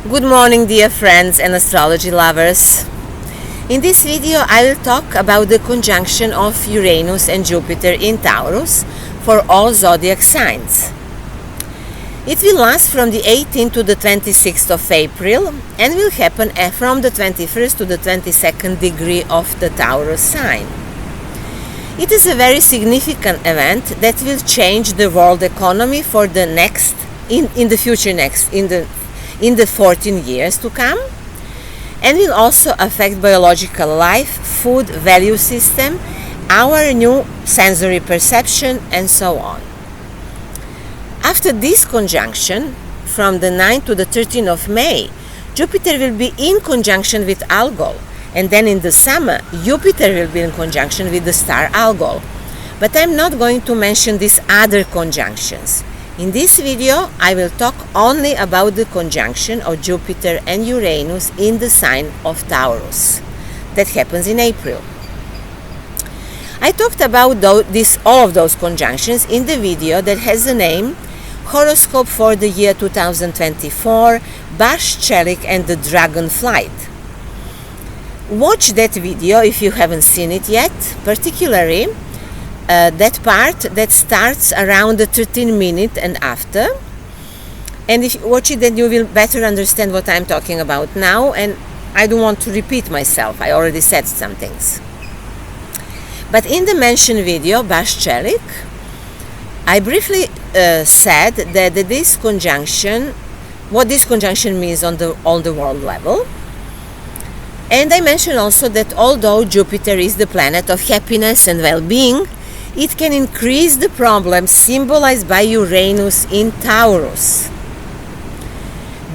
Good morning, dear friends and astrology lovers. In this video I will talk about the conjunction of Uranus and Jupiter in Taurus for all zodiac signs. It will last from the 18th to the 26th of April and will happen from the 21st to the 22nd degree of the Taurus sign. It is a very significant event that will change the world economy for the next, in the 14 years to come, and will also affect biological life, food, value system, our new sensory perception, and so on. After this conjunction, from the 9th to the 13th of May, Jupiter will be in conjunction with Algol, and then in the summer, Jupiter will be in conjunction with the star Algol. But I'm not going to mention these other conjunctions. In this video, I will talk only about the conjunction of Jupiter and Uranus in the sign of Taurus that happens in April. I talked about all of those conjunctions in the video that has the name Horoscope for the year 2024, Chelik and the Dragon Flight. Watch that video if you haven't seen it yet, particularly that part that starts around the 13 minute and after, and if you watch it, then you will better understand what I'm talking about now, and I don't want to repeat myself. I already said some things. But in the mentioned video, Chelik, I briefly said that this conjunction, what this conjunction means on the world level, and I mentioned also that although Jupiter is the planet of happiness and well-being, it can increase the problems symbolized by Uranus in Taurus,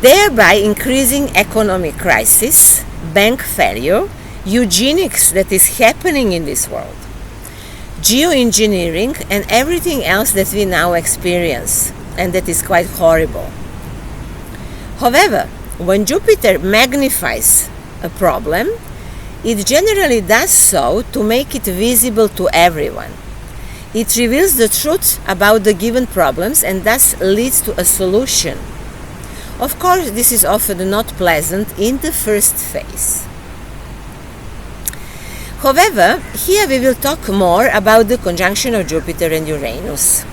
thereby increasing economic crisis, bank failure, eugenics that is happening in this world, geoengineering, and everything else that we now experience, and that is quite horrible. However, when Jupiter magnifies a problem, it generally does so to make it visible to everyone. It reveals the truth about the given problems and thus leads to a solution. Of course, this is often not pleasant in the first phase. However, here we will talk more about the conjunction of Jupiter and Uranus.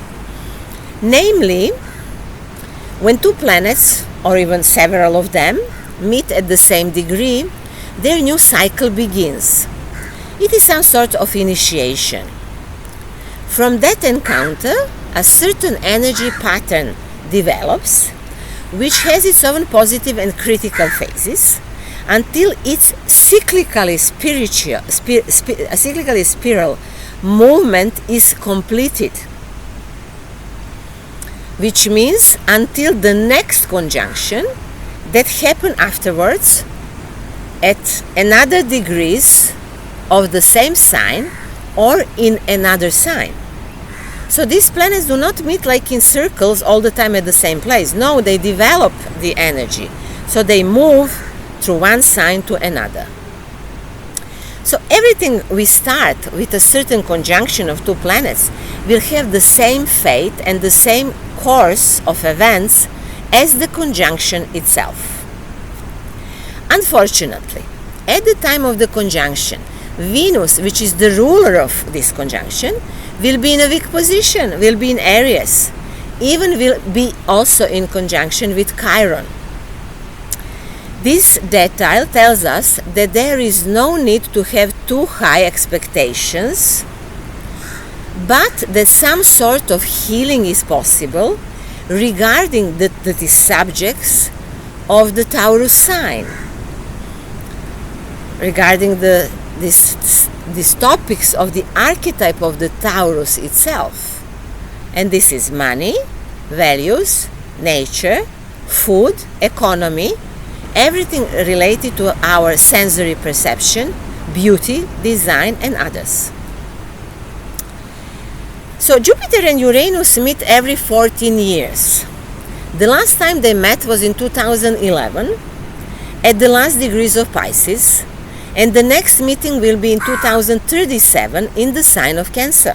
Namely, when two planets, or even several of them, meet at the same degree, their new cycle begins. It is some sort of initiation. From that encounter, a certain energy pattern develops, which has its own positive and critical phases, until its cyclically spiral movement is completed, which means until the next conjunction that happen afterwards at another degrees of the same sign or in another sign. So these planets do not meet like in circles all the time at the same place. No, they develop the energy. So they move through one sign to another. So everything we start with a certain conjunction of two planets will have the same fate and the same course of events as the conjunction itself. Unfortunately, at the time of the conjunction, Venus, which is the ruler of this conjunction, will be in a weak position, will be in Aries, even will be also in conjunction with Chiron. This detail tells us that there is no need to have too high expectations, but that some sort of healing is possible regarding the subjects of the Taurus sign, regarding these topics of the archetype of the Taurus itself. And this is money, values, nature, food, economy, everything related to our sensory perception, beauty, design, and others. So Jupiter and Uranus meet every 14 years. The last time they met was in 2011 at the last degrees of Pisces, and the next meeting will be in 2037 in the sign of Cancer.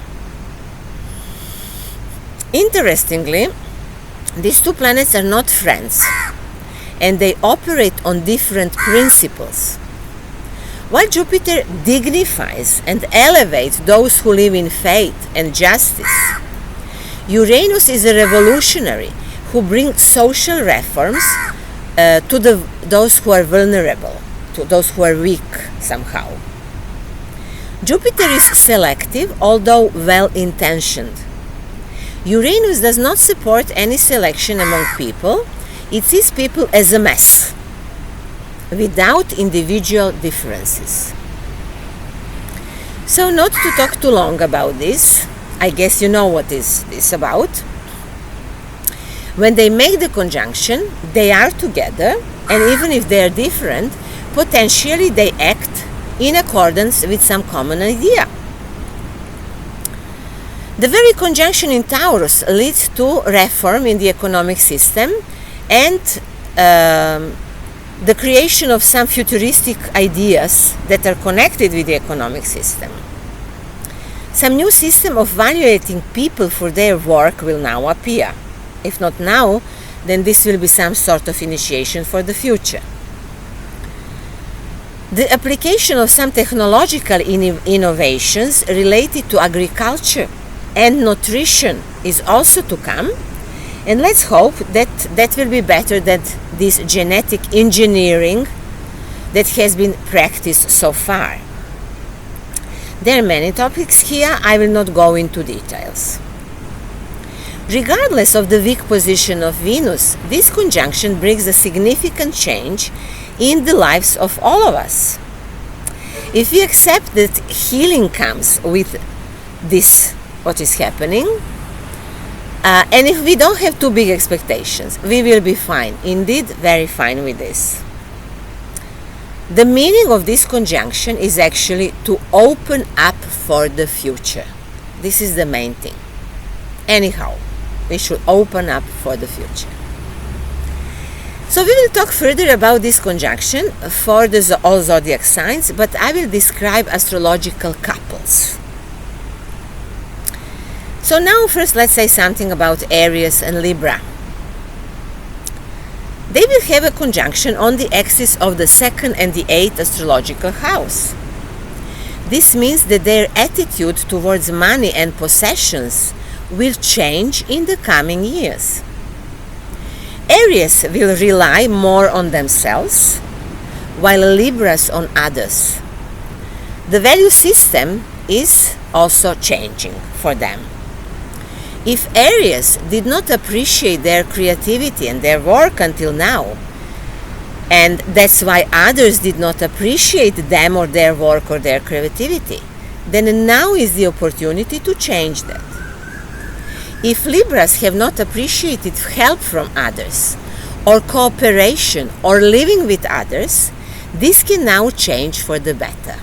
Interestingly, these two planets are not friends, and they operate on different principles. While Jupiter dignifies and elevates those who live in faith and justice, Uranus is a revolutionary who brings social reforms to those who are vulnerable, to those who are weak somehow. Jupiter is selective, although well-intentioned. Uranus does not support any selection among people. It sees people as a mess, without individual differences. So, not to talk too long about this, I guess you know what is this about. When they make the conjunction, they are together, and even if they are different, potentially they act in accordance with some common idea. The very conjunction in Taurus leads to reform in the economic system and the creation of some futuristic ideas that are connected with the economic system. Some new system of evaluating people for their work will now appear. If not now, then this will be some sort of initiation for the future. The application of some technological innovations related to agriculture and nutrition is also to come, and let's hope that that will be better than this genetic engineering that has been practiced so far. There are many topics here, I will not go into details. Regardless of the weak position of Venus, this conjunction brings a significant change in the lives of all of us. If we accept that healing comes with this, what is happening, and if we don't have too big expectations, we will be fine, indeed very fine with this. The meaning of this conjunction is actually to open up for the future. This is the main thing. Anyhow, we should open up for the future. So we will talk further about this conjunction for all zodiac signs, but I will describe astrological couples. So now first let's say something about Aries and Libra. They will have a conjunction on the axis of the 2nd and the 8th astrological house. This means that their attitude towards money and possessions will change in the coming years. Aries will rely more on themselves, while Libras on others. The value system is also changing for them. If Aries did not appreciate their creativity and their work until now, and that's why others did not appreciate them or their work or their creativity, then now is the opportunity to change that. If Libras have not appreciated help from others, or cooperation, or living with others, this can now change for the better.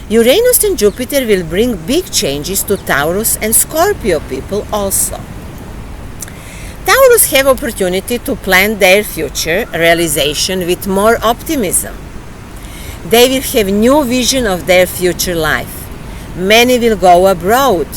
Uranus and Jupiter will bring big changes to Taurus and Scorpio people also. Taurus have opportunity to plan their future realization with more optimism. They will have new vision of their future life. Many will go abroad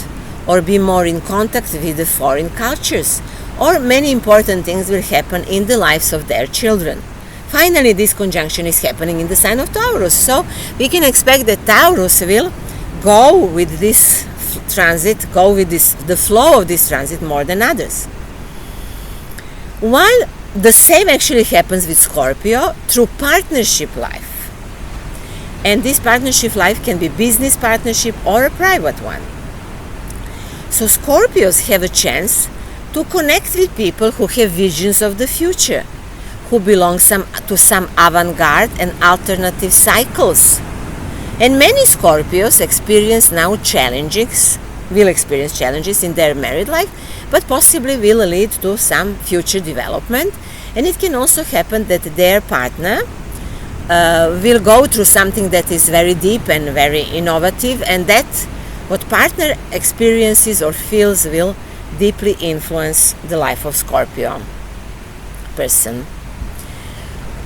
or be more in contact with the foreign cultures, or many important things will happen in the lives of their children. Finally, this conjunction is happening in the sign of Taurus, so we can expect that Taurus will go with this transit, go with the flow of this transit more than others. While the same actually happens with Scorpio through partnership life. And this partnership life can be business partnership or a private one. So Scorpios have a chance to connect with people who have visions of the future, who belong to some avant-garde and alternative cycles. And many Scorpios will experience challenges in their married life, but possibly will lead to some future development. And it can also happen that their partner will go through something that is very deep and very innovative, and that what partner experiences or feels will deeply influence the life of Scorpio person.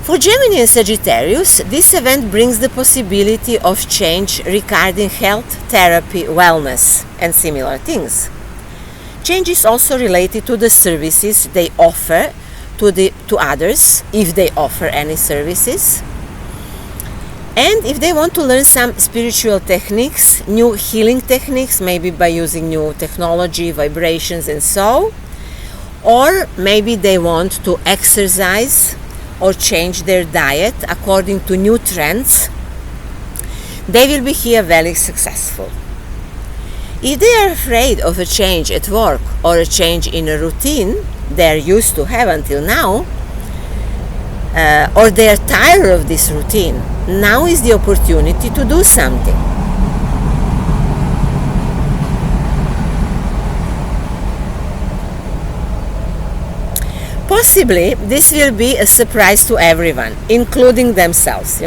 For Gemini and Sagittarius, this event brings the possibility of change regarding health, therapy, wellness, and similar things. Change is also related to the services they offer to others if they offer any services. And if they want to learn some spiritual techniques, new healing techniques, maybe by using new technology, vibrations and so, or maybe they want to exercise or change their diet according to new trends, they will be here very successful. If they are afraid of a change at work or a change in a routine they are used to have until now, or they are tired of this routine, now is the opportunity to do something. Possibly this will be a surprise to everyone, including themselves,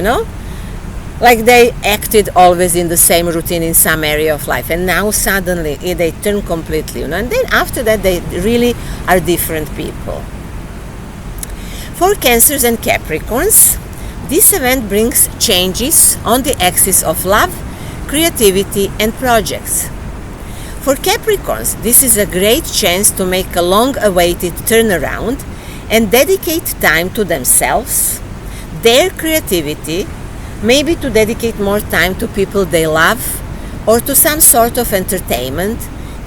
like they acted always in the same routine in some area of life, and now suddenly they turn completely, and then after that they really are different people. For Cancers and Capricorns, this event brings changes on the axis of love, creativity and projects. For Capricorns, this is a great chance to make a long-awaited turnaround and dedicate time to themselves, their creativity, maybe to dedicate more time to people they love or to some sort of entertainment,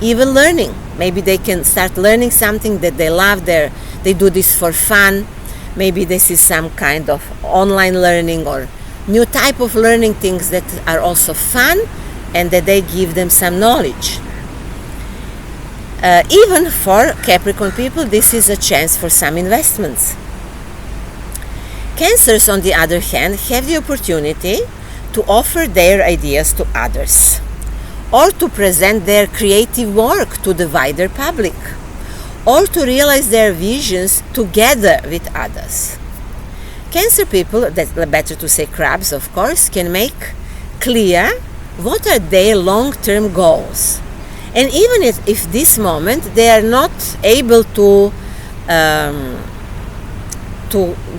even learning. Maybe they can start learning something that they love. They do this for fun. Maybe this is some kind of online learning or new type of learning things that are also fun and that they give them some knowledge. Even for Capricorn people, this is a chance for some investments. Cancers, on the other hand, have the opportunity to offer their ideas to others or to present their creative work to the wider public, or to realize their visions together with others. Cancer people, that's better to say crabs of course, can make clear what are their long-term goals. And even if this moment they are not able to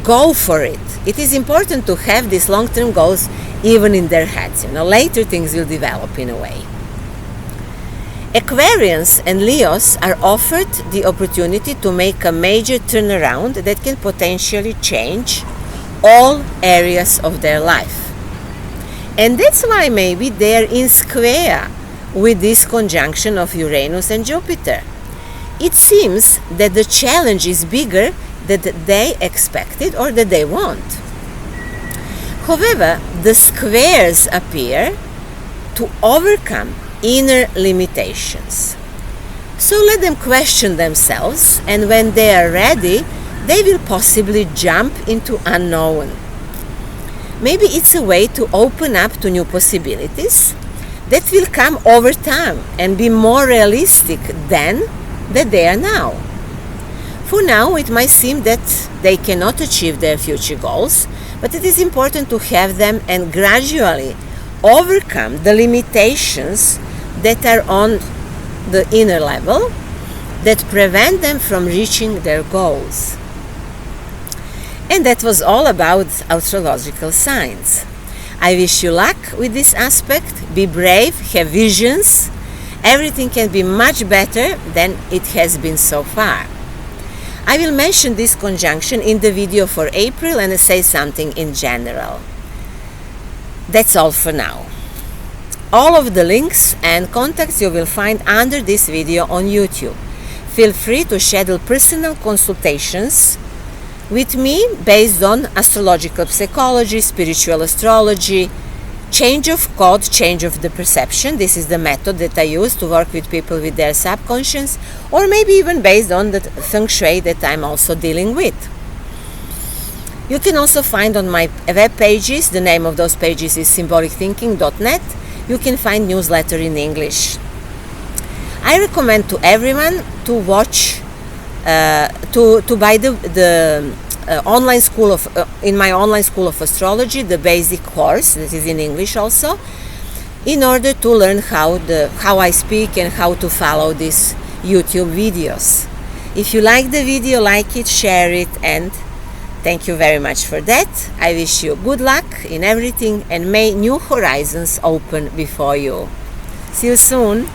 go for it, it is important to have these long-term goals even in their heads. Later things will develop in a way. Aquarians and Leos are offered the opportunity to make a major turnaround that can potentially change all areas of their life. And that's why maybe they are in square with this conjunction of Uranus and Jupiter. It seems that the challenge is bigger than they expected or that they want. However, the squares appear to overcome inner limitations. So let them question themselves, and when they are ready, they will possibly jump into unknown. Maybe it's a way to open up to new possibilities that will come over time and be more realistic than that they are now. For now, it might seem that they cannot achieve their future goals, but it is important to have them and gradually overcome the limitations that are on the inner level that prevent them from reaching their goals. And that was all about astrological signs. I wish you luck with this aspect. Be brave, have visions. Everything can be much better than it has been so far. I will mention this conjunction in the video for April and say something in general. That's all for now. All of the links and contacts you will find under this video on YouTube. Feel free to schedule personal consultations with me based on astrological psychology, spiritual astrology, change of code, change of the perception. This is the method that I use to work with people with their subconscious, or maybe even based on the Feng Shui that I'm also dealing with. You can also find on my web pages, the name of those pages is symbolicthinking.net. You can find newsletter in English. I recommend to everyone to watch, to buy the online school of in my online school of astrology, the basic course that is in English also, in order to learn how I speak and how to follow these YouTube videos. If you like the video, like it, share it, and thank you very much for that. I wish you good luck in everything and may new horizons open before you. See you soon.